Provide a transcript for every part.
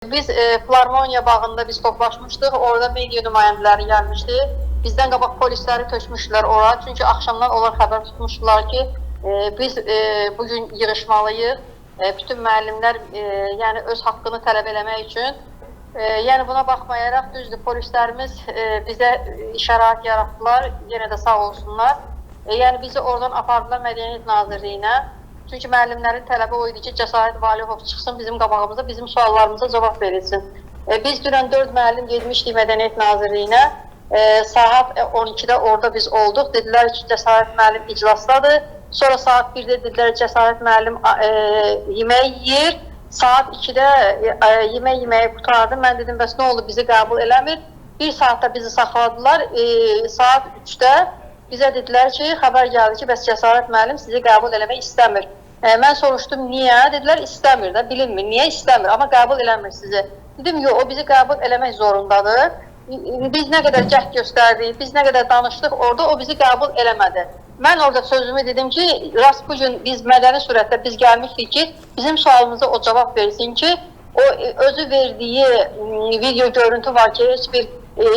Biz Filarmoniya bağında biz toplaşmışdıq. Orada media nümayəndələri gəlmişdi. Bizdən qabaq polisləri tökmüşdülər ora. Çünki axşamdan onlar xəbər tutmuşdular ki, biz bugün yığışmalıyıq. Bütün müəllimlər yəni öz haqqını tələb eləmək üçün. Yəni buna baxmayaraq düzdür, polislərimiz bizə şərait yaratdılar. Yenə də sağ olsunlar. Yəni bizi oradan apardılar Mədəniyyət Nazirliyinə. Çünki müəllimlərin tələbi o idi ki, Cəsarət Valihov çıxsın bizim qabağımıza, bizim suallarımıza cavab verilsin. Biz dünən 4 müəllim getmişdik Mədəniyyət Nazirliyinə. Saat 12-də orada biz olduq. Dedilər ki, Cəsarət müəllim iclasdadır. Sonra saat 1-də dedilər Cəsarət müəllim yemək yeyir. Saat 2-də yeməyi qutardı. Mən dedim, bəs nə oldu, bizi qəbul eləmir. Bir saatda bizi saxladılar. Saat 3-də bizə dedilər ki, xəbər gəldi ki, bəs Cəsarət müəllim sizi qəbul eləmək istəmir. Mən soruşdum, niyə? Dedilər, istəmir də, bilinmir. Niyə istəmir? Amma qəbul eləmir sizi. Dedim, yox, o bizi qəbul eləmək zorundadır. Biz nə qədər cəhd göstərdik, biz nə qədər danışdıq orada, o bizi qəbul eləmədi. Mən orada sözümü dedim ki, rast bu gün biz mədəni surətdə biz gəlmişdik ki, bizim sualımıza o cavab versin ki, o özü verdiyi video görüntü var ki, heç bir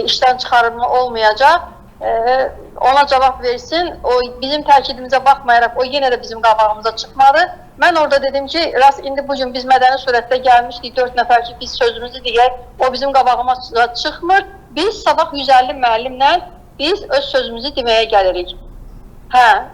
işdən çıxarılma olmayacaq. Ona cavab versin, o bizim təkidimizə baxmayaraq o yenə də bizim qabağımıza çıxmadı. Mən orada dedim ki, rast indi bugün biz mədəni surətdə gəlmişdik 4 nəfər ki, biz sözümüzü deyək, o bizim qabağımıza çıxmır. Biz sabah 150 müəllimlə biz öz sözümüzü deməyə gəlirik.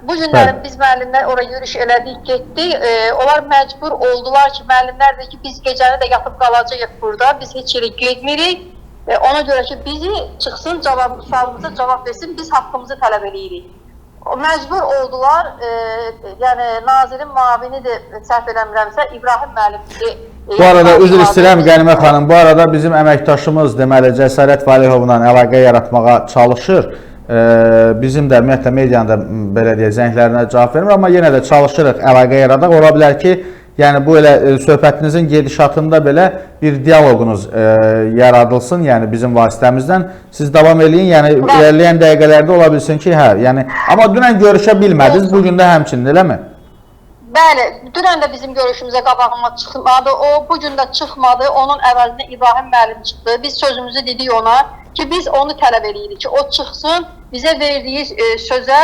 Bu günlərin biz müəllimlər oraya yürüyüş elədik, getdik. Onlar məcbur oldular ki, müəllimlər deyir ki, biz gecəni də yatıb qalacağıq burada, biz heç yerə getmirik. Ona görə ki, bizi çıxsın, sualımıza cavab versin, biz haqqımızı tələb edirik. Məcbur oldular, yəni nazirin müavinidir, səhv eləmirəmsə, İbrahim müəllim. Bu arada üzr istəyirəm Qənimə xanım, bu arada bizim əməkdaşımız deməli Cəsarət Valihovla əlaqə yaratmağa çalışır. Bizim də ümumiyyətlə medianın da belə deyə zənglərinə cavab vermir, amma yenə də çalışırıq əlaqə yaradaq. Ola bilər ki, yəni bu elə söhbətinizin gedişatında belə bir dialoqunuz yaradılsın, yəni bizim vasitəmizdən. Siz davam eləyin, yəni ilerleyen dəqiqələrdə ola bilsin ki, yəni amma dünən görüşə bilmədiniz, bugün də həmçinin, eləmi? Bəli, dünən də bizim görüşümüzə qabağıma çıxmadı, o bugün də çıxmadı, onun əvəzinə İbrahim müəllim çıxdı. Biz sözümüzü dedik ona ki, biz onu tələb edirik ki, o çıxsın, bizə verdiyi sözə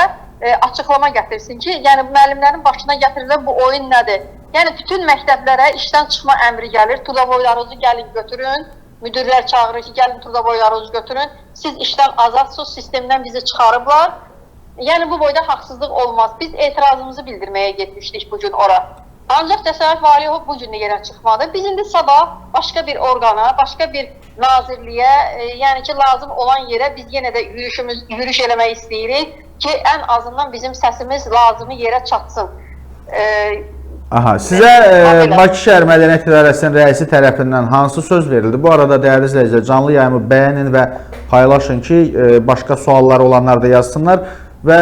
açıqlama gətirsin ki, yəni müəllimlərin başına gətirilən bu oyun nədir? Yəni bütün məktəblərə işdən çıxma əmri gəlir, turdaboylarınızı gəlin götürün, müdürlər çağırır ki, gəlin turdaboylarınızı götürün, siz işdən azadsınız, sistemdən bizi çıxarıblar. Yəni bu boyda haqsızlıq olmaz. Biz etirazımızı bildirməyə getmişdik bugün ora. Ancaq Cəsarət Valihov bugün də yerə çıxmadı. Biz indi sabah başqa bir orqana, başqa bir nazirliyə, yəni ki lazım olan yerə biz yenə də yürüyüş eləmək istəyirik ki, ən azından bizim səsimiz lazımı yerə çatsın. Sizə Bakı şəhər Mədəniyyət İdarəsinin rəisi tərəfindən hansı söz verildi? Bu arada dəyərli izləyicilər, canlı yayımı bəyənin və paylaşın ki, başqa suallar olanlar da yazsınlar və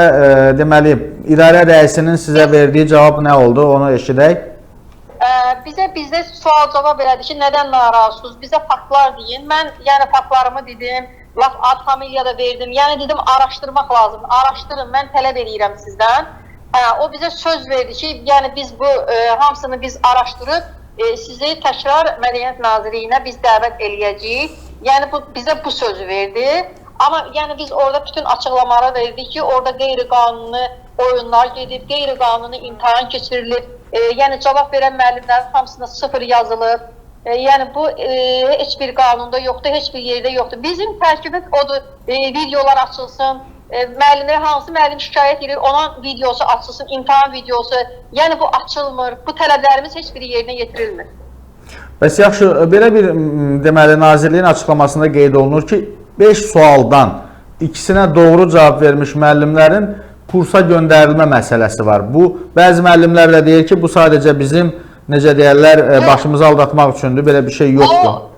deməli, idarə rəisinin sizə verdiyi cavab nə oldu, onu eşidək. Bizdə sual cavab elədi ki, nədən narazısınız? Bizə faktlar deyin. Mən yəni faktlarımı dedim, laf ad familiya da verdim. Yəni dedim, araşdırmaq lazımdır. Araşdırın, mən tələb edirəm sizdən. O bizə söz verdi ki, yəni biz bu hamısını biz araşdırıb sizi təkrar Mədəniyyət Nazirliyinə biz dəvət eləyəcəyik. Yəni bizə bu sözü verdi. Amma yəni biz orada bütün açıqlamaları verdik ki, orada qeyri-qanuni oyunlar gedib, qeyri-qanuni imtahan keçirilib. Yəni cavab verən müəllimlərin hamısına 0 yazılıb. Yəni bu heç bir qanunda yoxdur, heç bir yerdə yoxdur. Bizim tərkibimiz odur, videolar açılsın. Müəllimlərə hansı müəllim şikayət edir, onun videosu açılsın, imtahan videosu. Yəni bu açılmır, bu tələblərimiz heç biri yerinə yetirilmir. Bəs yaxşı, belə bir deməli nazirliyin açıqlamasında qeyd olunur ki, 5 sualdan ikisinə doğru cavab vermiş müəllimlərin kursa göndərilmə məsələsi var. Bu, bəzi müəllimlər də deyir ki, bu sadəcə bizim, necə deyərlər, başımızı aldatmaq üçündür, belə bir şey yoxdur.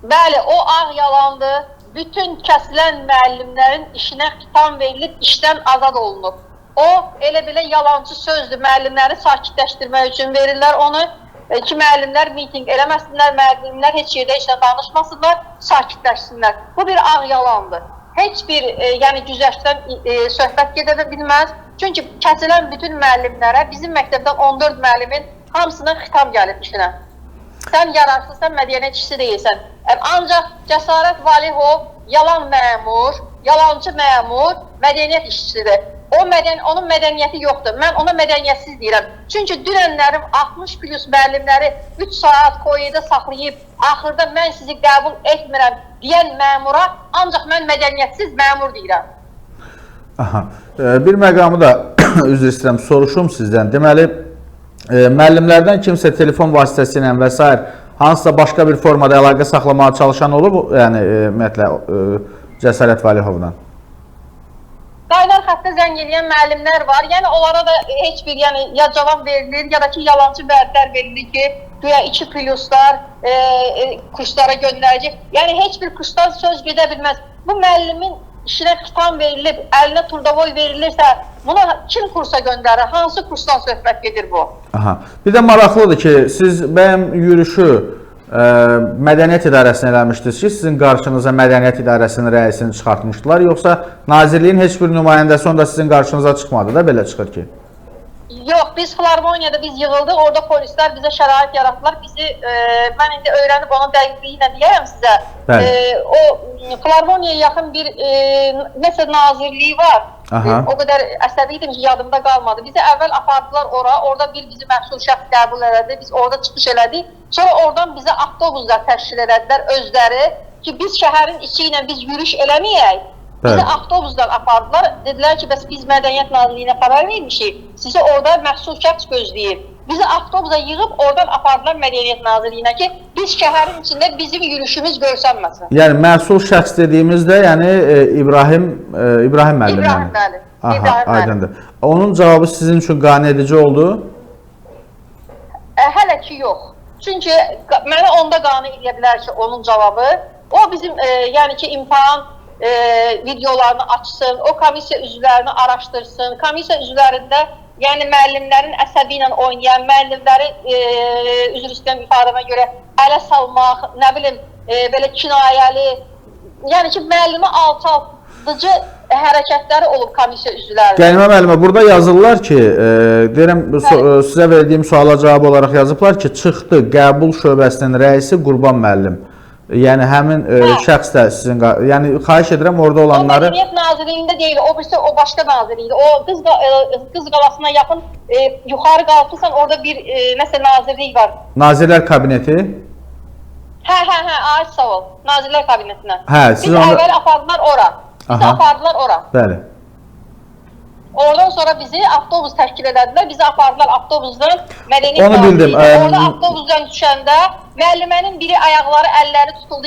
Bəli, o ağ yalandır. Bütün kəsilən müəllimlərin işinə xitam verilib, işdən azad olunub. O, elə belə yalancı sözdür, müəllimləri sakitləşdirmək üçün verirlər onu ki, müəllimlər miting eləməsinlər, müəllimlər heç yerdə işlə danışmasınlar, sakitləşsinlər. Bu bir ağ yalandır. Heç bir yəni güzəştdən söhbət gedə bilməz. Çünki kəsilən bütün müəllimlərə bizim məktəbdən 14 müəllimin hamısına xitam gəlib işinə. Sən yararsızsan, mədəniyyət işçisi deyilsən. Ancaq Cəsarət Valihov yalan məmur, yalancı məmur, mədəniyyət işçisidir. Onun mədəniyyəti yoxdur. Mən ona mədəniyyətsiz deyirəm. Çünki dünənlərim 60 plus müəllimləri 3 saat koyeda saxlayıb, axırda mən sizi qəbul etmirəm deyən məmura ancaq mən mədəniyyətsiz məmur deyirəm. Aha. Bir məqamı da üzr istəyirəm, soruşum sizdən. Deməli, müəllimlərdən kimsə telefon vasitəsilə və s. hansısa başqa bir formada əlaqə saxlamağa çalışan olub, yəni ümumiyyətlə Cəsarət Valihovla? Qaynar xəttə zəng edən müəllimlər var. Yəni onlara da heç bir ya cavab verilir, ya da ki yalancı vədlər verilir ki, güya 2 pluslar kurslara göndərəcək. Yəni heç bir kursdan söz gedə bilməz. Bu müəllimin işinə xitam verilib, əlinə turdavoy verilirsə, buna kim kursa göndərir? Hansı kursdan söhbət gedir bu? Aha. Bir də maraqlıdır ki, siz bəyəm yürüyüşü Mədəniyyət İdarəsinə eləmişdiniz ki, sizin qarşınıza Mədəniyyət İdarəsinin rəisini çıxartmışdılar, yoxsa Nazirliyin heç bir nümayəndəsi onda sizin qarşınıza çıxmadı da, belə çıxır ki? Yox, biz Filarmoniyada yığıldıq, orada polislər bizə şərait yaratdılar. Mən indi öyrənib onun dəqiqliyi ilə deyərəm sizə. O Filarmoniyaya yaxın bir nəsə nazirliyi var. O qədər əsəbi idim ki, yadımda qalmadı. Bizi əvvəl apardılar ora, orada bizi məxsul şəxs qəbul elədi, biz orada çıxış elədik. Sonra oradan bizə avtobuslar təşkil elədilər özləri ki, biz şəhərin içi ilə biz yürüyüş eləməyək. Bizi avtobusdan apardılar, dedilər ki, bəs biz Mədəniyyət Nazirliyinə xəbər vermişik, sizi orada məxsul şəxs gözləyir. Bizi avtobusa yığıb oradan apardılar Mədəniyyət Nazirliyinə ki, biz şəhərin içində bizim yürüyüşümüz görsənməsin. Yəni məxsul şəxs dediyimizdə, yəni İbrahim müəllim. İbrahim müəllim. Aha, aydındır. Onun cavabı sizin üçün qane edici oldu? Hələ ki yox. Çünki mənə onda qane edə bilər ki, onun cavabı. O bizim, yəni ki, imtahan videolarını açsın, o komissiya üzvlərini araşdırsın. Komissiya üzvlərində, yəni müəllimlərin əsəbi ilə oynayan, müəllimləri üzr istəyirəm ifadəmə görə ələ salmaq, nə bilim, belə kinayəli, yəni ki, müəllimi alçaldıcı hərəkətləri olub komissiya üzvlərində. Qənimə müəllimə, burada yazırlar ki, deyirəm, sizə verdiyim suala cavab olaraq yazıblar ki, çıxdı qəbul şöbəsinin rəisi Qurban müəllim. Yəni həmin şəxs də sizin, yəni xahiş edirəm orada olanları... O Mədəniyyət Nazirliyində deyil, o başqa nazirlikdir. O Qız Qalasına yaxın yuxarı qalxırsan, orada bir nəsə nazirlik var. Nazirlər Kabineti? Hə, aiz sağ ol, Nazirlər Kabinetinə. Biz əvvəl apardılar ora. Bizi apardılar ora. Bəli. Oradan sonra bizi avtobus təşkil edədilər, bizi apardılar avtobusdan Mədəniyyət Nazirliyinə. Orada avtobusdan düşəndə müəllimənin biri ayaqları, əlləri tutuldu,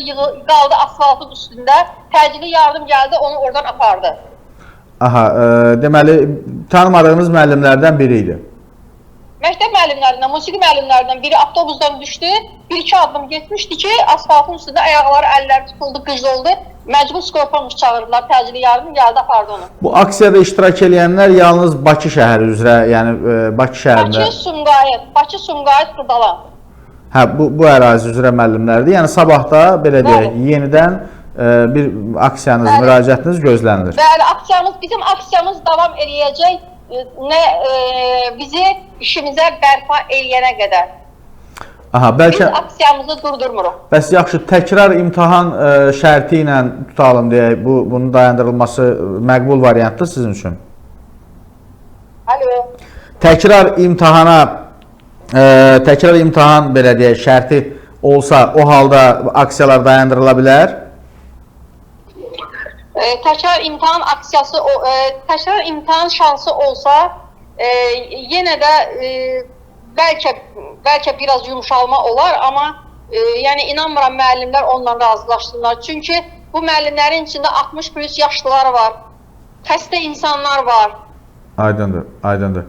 qaldı asfaltın üstündə. Təcili yardım gəldi, onu oradan apardı. Aha, deməli, tanımadığınız müəllimlərdən biri idi. Məktəb müəllimlərindən, musiqi müəllimlərindən biri avtobusdan düşdü, bir-iki addım getmişdi ki, asfaltın üstündə ayaqları, əlləri tutuldu, qıc oldu. Məcbur skorponmuş çağırdılar, təcili yardım gəldi, apardı onu. Bu aksiyada iştirak edənlər yalnız Bakı şəhəri üzrə, yəni Bakı şəhərində... Bakı, Sumqayıt, Xırdalan. Hə, bu ərazi üzrə müəllimlərdir. Yəni sabahda, belə deyək, yenidən bir aksiyanız, müraciətiniz gözlənilir. Bəli, bizim aksiyamız davam eləyəcək, bizi işimizə bərpa eləyənə qədər. Aha, bəlkə... Biz aksiyamızı durdurmuruq. Bəs yaxşı, təkrar imtahan şərti ilə tutalım deyək, bunun dayandırılması məqbul variantdır sizin üçün? Alo. Təkrar imtahan belə deyək, şərti olsa, o halda aksiyalar dayandırıla bilər? Təkrar imtahan aksiyası, təkrar imtahan şansı olsa, yenə də bəlkə biraz yumşalma olar, amma yəni inanmıram müəllimlər onunla razılaşsınlar. Çünki bu müəllimlərin içində 60 plus yaşlılar var, xəstə insanlar var. Aydındır, aydındır.